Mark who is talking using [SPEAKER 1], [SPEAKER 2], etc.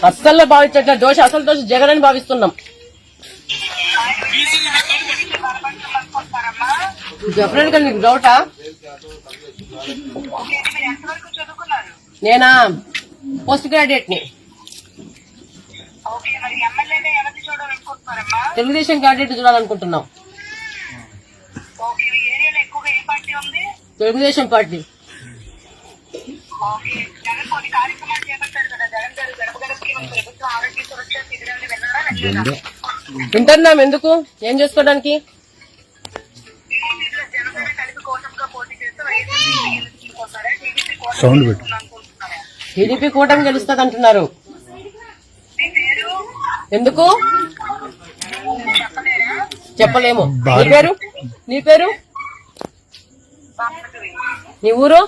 [SPEAKER 1] అస్సలు భావించట్లేదు. దోష అసలు దోష జగన్ అని భావిస్తున్నాం. డెఫినెట్ గా నీకు డౌటా? నేనా పోస్ట్ గ్రాడ్యుయేట్ ని. తెలుగుదేశం క్యాండిడేట్ చూడాలనుకుంటున్నాం. తెలుగుదేశం పార్టీ. వింటున్నాం. ఎందుకు? ఏం చేసుకోవడానికి? టీడీపీ కూటమి గెలుస్తుంది అంటున్నారు. ఎందుకు చెప్పలేము. నీ పేరు నీ ఊరు?